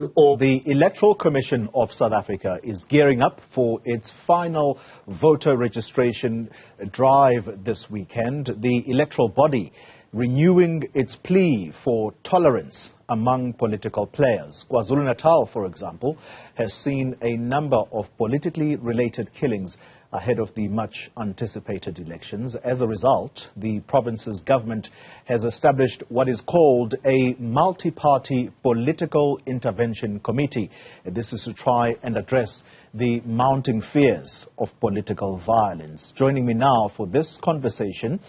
The Electoral Commission of South Africa is gearing up for its final voter registration drive this weekend. The electoral body renewing its plea for tolerance among political players. KwaZulu-Natal, for example, has seen a number of politically related killings ahead of the much anticipated elections. As a result, the province's government has established what is called a multi-party political intervention committee. This is to try and address the mounting fears of political violence. Joining me now for this conversation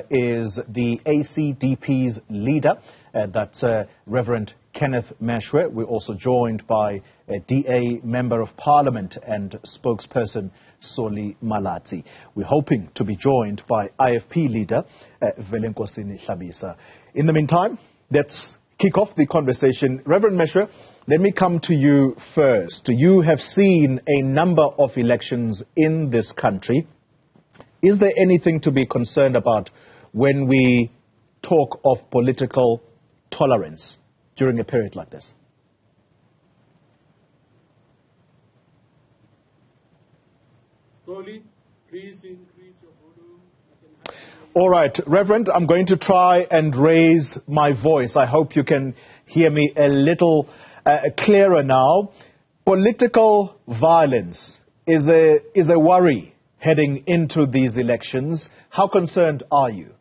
is the ACDP's leader, that's Reverend Kenneth Meshwe. We're also joined by a DA Member of Parliament and spokesperson Solly Malatsi. We're hoping to be joined by IFP leader Velenkosini Hlabisa. In the meantime, let's kick off the conversation. Reverend Meshwe, let me come to you first. You have seen a number of elections in this country. Is there anything to be concerned about when we talk of political tolerance during a period like this? Solly, please increase your volume. All right, Reverend, I'm going to try and raise my voice. I hope you can hear me a little clearer now. Political violence is a worry heading into these elections. How concerned are you?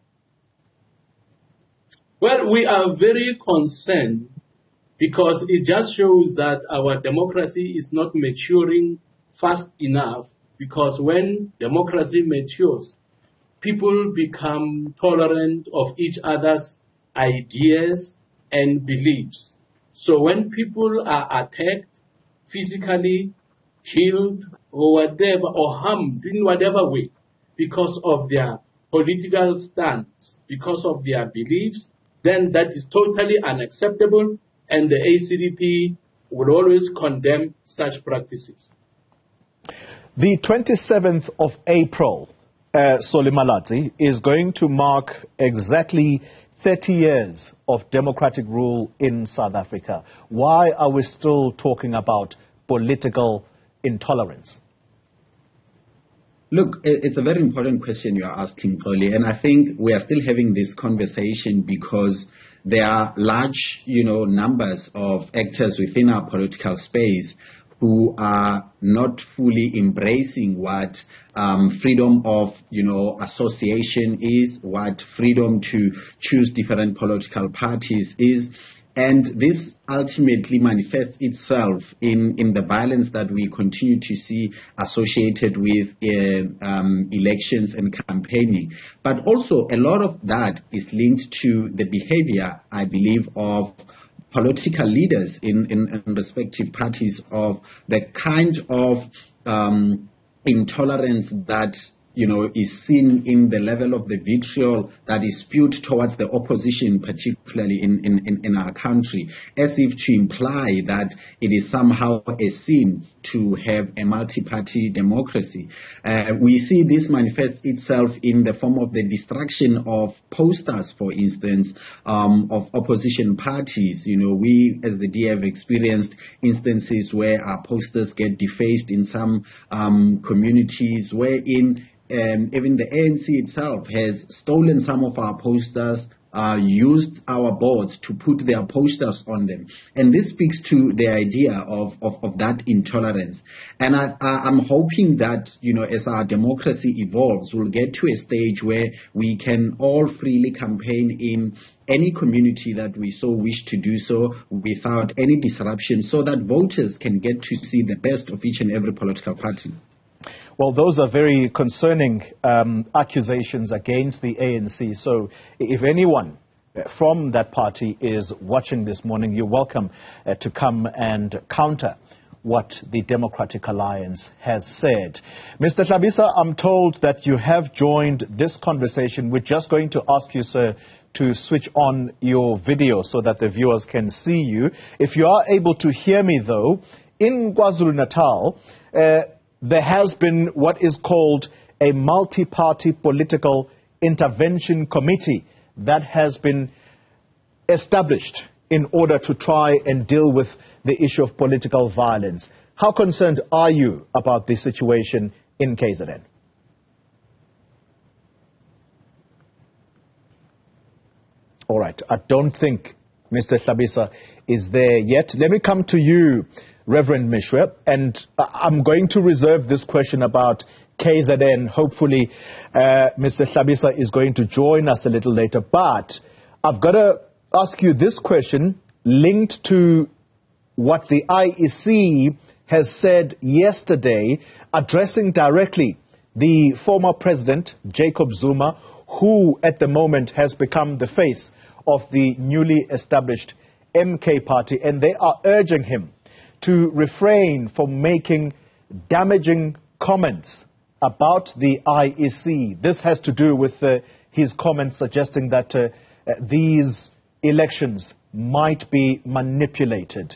Well, we are very concerned because it just shows that our democracy is not maturing fast enough, because when democracy matures, people become tolerant of each other's ideas and beliefs. So when people are attacked, physically killed or whatever, or harmed in whatever way, because of their political stance, because of their beliefs, then that is totally unacceptable, and the ACDP will always condemn such practices. The 27th of April, Solly Malatsi, is going to mark exactly 30 years of democratic rule in South Africa. Why are we still talking about political intolerance? Look, it's a very important question you are asking, Solly, and I think we are still having this conversation because there are large, numbers of actors within our political space who are not fully embracing what freedom of, association is, what freedom to choose different political parties is. And this ultimately manifests itself in the violence that we continue to see associated with elections and campaigning. But also a lot of that is linked to the behavior, I believe, of political leaders in respective parties, of the kind of intolerance that is seen in the level of the vitriol that is spewed towards the opposition, particularly in our country, as if to imply that it is somehow a sin to have a multi-party democracy. We see this manifest itself in the form of the destruction of posters, for instance, of opposition parties. We as the DA have experienced instances where our posters get defaced in some communities, wherein even the ANC itself has stolen some of our posters, used our boards to put their posters on them. And this speaks to the idea of that intolerance. And I'm hoping that, as our democracy evolves, we'll get to a stage where we can all freely campaign in any community that we so wish to do so without any disruption, so that voters can get to see the best of each and every political party. Well, those are very concerning accusations against the ANC. So if anyone from that party is watching this morning, you're welcome to come and counter what the Democratic Alliance has said. Mr. Hlabisa, I'm told that you have joined this conversation. We're just going to ask you, sir, to switch on your video so that the viewers can see you. If you are able to hear me, though, in KwaZulu-Natal, there has been what is called a multi-party political intervention committee that has been established in order to try and deal with the issue of political violence. How concerned are you about the situation in KZN? All right, I don't think Mr. Hlabisa is there yet. Let me come to you, Reverend Mishwe, and I'm going to reserve this question about KZN. Hopefully, Mr. Hlabisa is going to join us a little later. But I've got to ask you this question linked to what the IEC has said yesterday, addressing directly the former president, Jacob Zuma, who at the moment has become the face of the newly established MK party, and they are urging him to refrain from making damaging comments about the IEC. This has to do with his comments suggesting that these elections might be manipulated.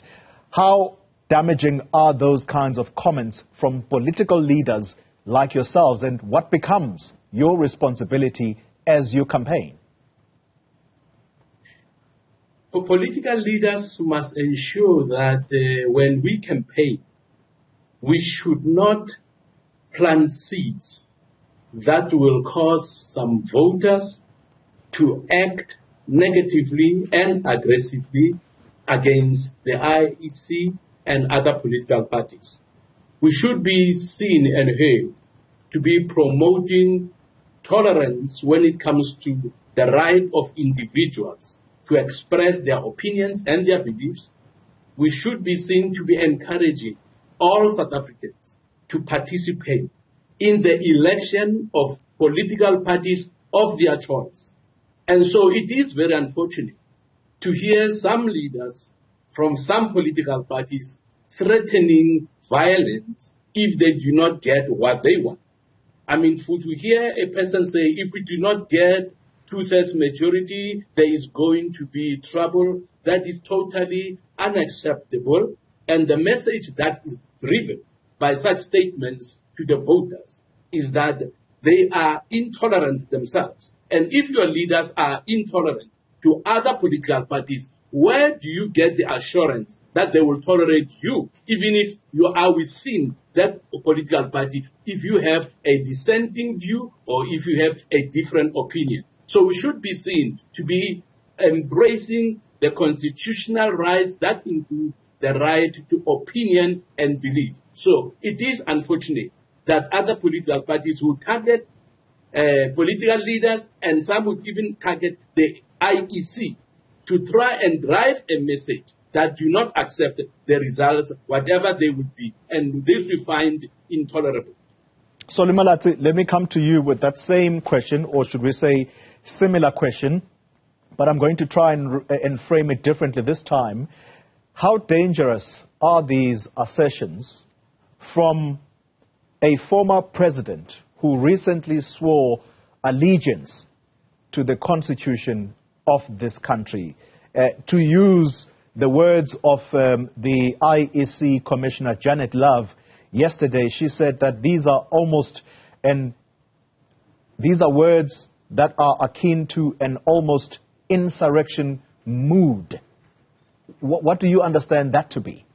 How damaging are those kinds of comments from political leaders like yourselves, and what becomes your responsibility as you campaign? Political leaders must ensure that when we campaign, we should not plant seeds that will cause some voters to act negatively and aggressively against the IEC and other political parties. We should be seen and heard to be promoting tolerance when it comes to the right of individuals to express their opinions and their beliefs. We should be seen to be encouraging all South Africans to participate in the election of political parties of their choice. And so it is very unfortunate to hear some leaders from some political parties threatening violence if they do not get what they want. I mean, to hear a person say, if we do not get 2/3 majority, there is going to be trouble, that is totally unacceptable. And the message that is driven by such statements to the voters is that they are intolerant themselves. And if your leaders are intolerant to other political parties, where do you get the assurance that they will tolerate you, even if you are within that political party, if you have a dissenting view or if you have a different opinion? So we should be seen to be embracing the constitutional rights that include the right to opinion and belief. So it is unfortunate that other political parties will target political leaders, and some would even target the IEC to try and drive a message that do not accept the results, whatever they would be. And this we find intolerable. Solly Malatsi, let me come to you with that same question, or should we say similar question, but I'm going to try and frame it differently this time. How dangerous are these assertions from a former president who recently swore allegiance to the constitution of this country? To use the words of the IEC Commissioner Janet Love yesterday, she said that these are words that are akin to an almost insurrection mood. What do you understand that to be?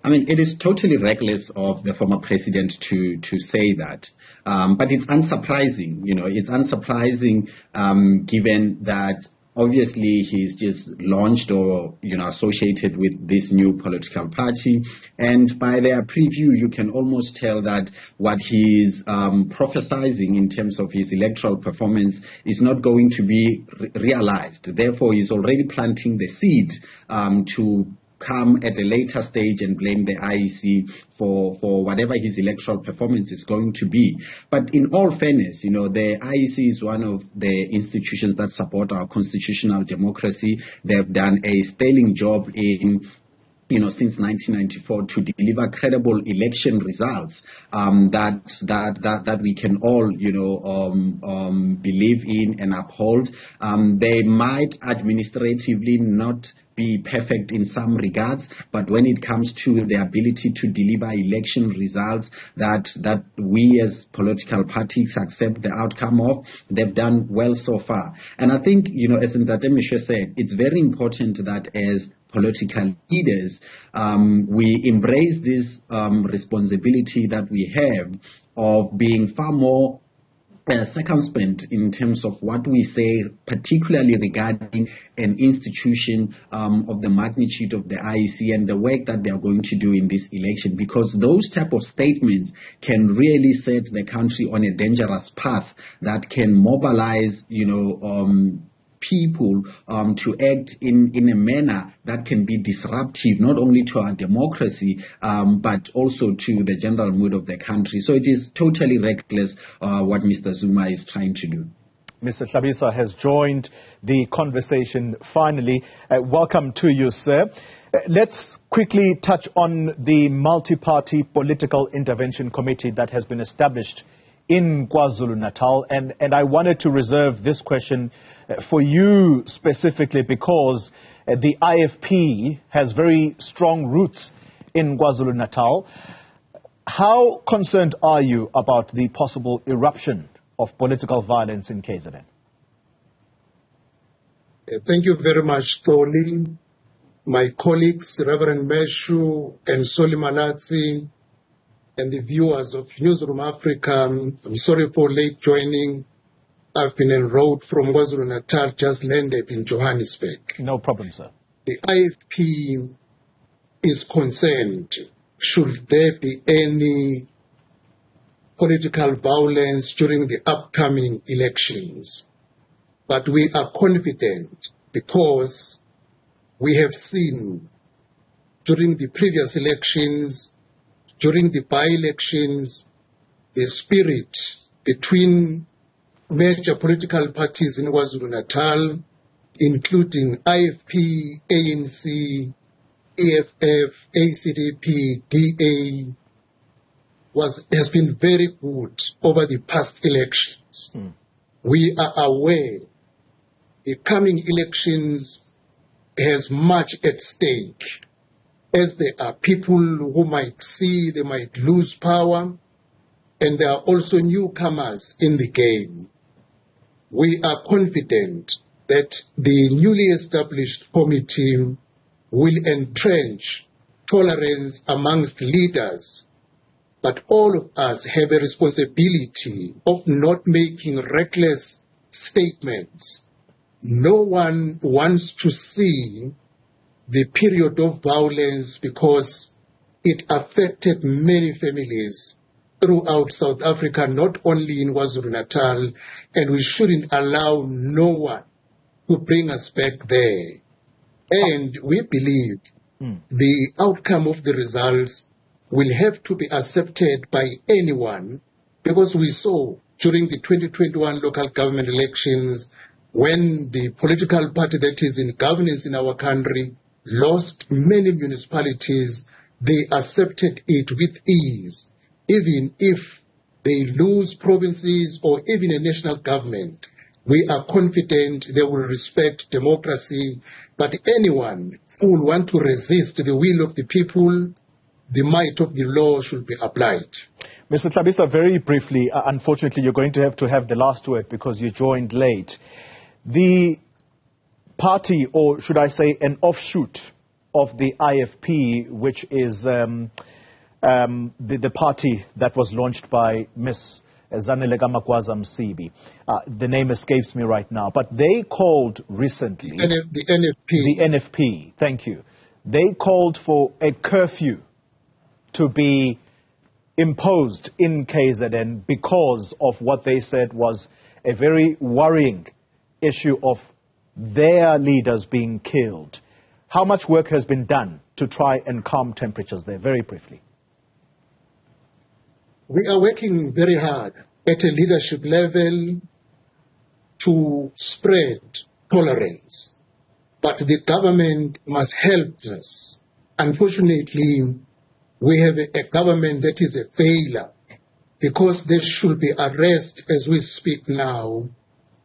I mean, it is totally reckless of the former president to say that. But it's unsurprising, it's unsurprising given that obviously he's just launched or, associated with this new political party. And by their preview, you can almost tell that what he's prophesizing in terms of his electoral performance is not going to be realized. Therefore, he's already planting the seed to come at a later stage and blame the IEC for whatever his electoral performance is going to be. But in all fairness, the IEC is one of the institutions that support our constitutional democracy. They've done a sterling job in since 1994 to deliver credible election results that we can all believe in and uphold. They might administratively not be perfect in some regards, but when it comes to the ability to deliver election results that we as political parties accept the outcome of, they've done well so far. And I think, as Ntate Misho said, it's very important that as political leaders, we embrace this responsibility that we have of being far more circumspect in terms of what we say, particularly regarding an institution of the magnitude of the IEC and the work that they are going to do in this election, because those type of statements can really set the country on a dangerous path that can mobilize, people to act in a manner that can be disruptive, not only to our democracy, but also to the general mood of the country. So it is totally reckless what Mr. Zuma is trying to do. Mr. Tlhabisa has joined the conversation finally. Welcome to you, sir. Let's quickly touch on the multi-party political intervention committee that has been established in KwaZulu-Natal, and I wanted to reserve this question for you specifically because the IFP has very strong roots in KwaZulu-Natal. How concerned are you about the possible eruption of political violence in KZN? Thank you very much, Solly. My colleagues, Reverend Meshu and Solly Malatsi, and the viewers of Newzroom Afrika, I'm sorry for late joining. I've been enrolled from KwaZulu-Natal, just landed in Johannesburg. No problem, sir. The IFP is concerned, should there be any political violence during the upcoming elections. But we are confident because we have seen during the previous elections, during the by-elections, the spirit between major political parties in KwaZulu-Natal, including IFP, ANC, EFF, ACDP, DA, has been very good over the past elections. We are aware the coming elections has much at stake, as there are people who might see they might lose power, and there are also newcomers in the game. We are confident that the newly established committee will entrench tolerance amongst leaders, but all of us have a responsibility of not making reckless statements. No one wants to see the period of violence because it affected many families throughout South Africa, not only in KwaZulu-Natal, and we shouldn't allow no one to bring us back there. And we believe the outcome of the results will have to be accepted by anyone, because we saw during the 2021 local government elections when the political party that is in governance in our country lost many municipalities, they accepted it with ease. Even if they lose provinces or even a national government, we are confident they will respect democracy. But anyone who will want to resist the will of the people, the might of the law should be applied. Mr. Tlhabisa, very briefly, unfortunately you're going to have the last word because you joined late. The party, or should I say an offshoot of the IFP, which is the party that was launched by Ms. Zanele Magwaza Msibi. The name escapes me right now, but they called recently... The NFP. The NFP, thank you. They called for a curfew to be imposed in KZN because of what they said was a very worrying issue of their leaders being killed. How much work has been done to try and calm temperatures there, very briefly? We are working very hard at a leadership level to spread tolerance, but the government must help us. Unfortunately, we have a government that is a failure, because there should be arrest as we speak now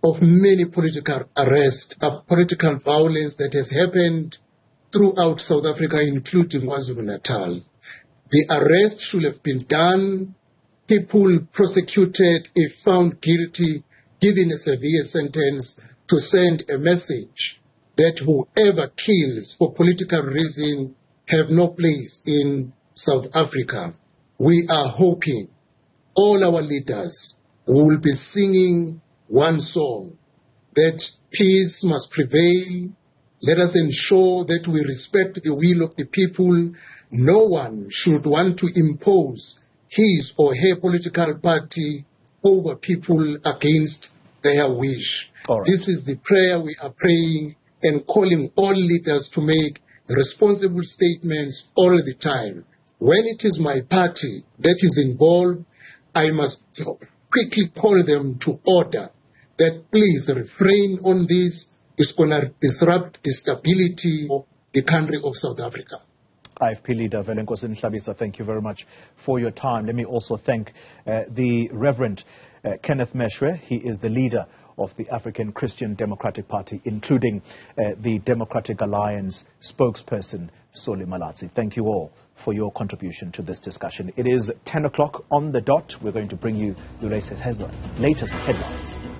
of many political arrests, of political violence that has happened throughout South Africa, including KwaZulu-Natal. The arrest should have been done, people prosecuted, if found guilty, given a severe sentence to send a message that whoever kills for political reason have no place in South Africa. We are hoping all our leaders will be singing one song, that peace must prevail. Let us ensure that we respect the will of the people. No one should want to impose his or her political party over people against their wish. Right. This is the prayer we are praying and calling all leaders to make responsible statements all the time. When it is my party that is involved, I must quickly call them to order that please refrain on this. It's going to disrupt the stability of the country of South Africa. IFP leader Velenkosi Nhlabisa, thank you very much for your time. Let me also thank the Reverend Kenneth Meshwe. He is the leader of the African Christian Democratic Party, including the Democratic Alliance spokesperson, Solly Malatsi. Thank you all for your contribution to this discussion. It is 10 o'clock on the dot. We're going to bring you the latest headlines.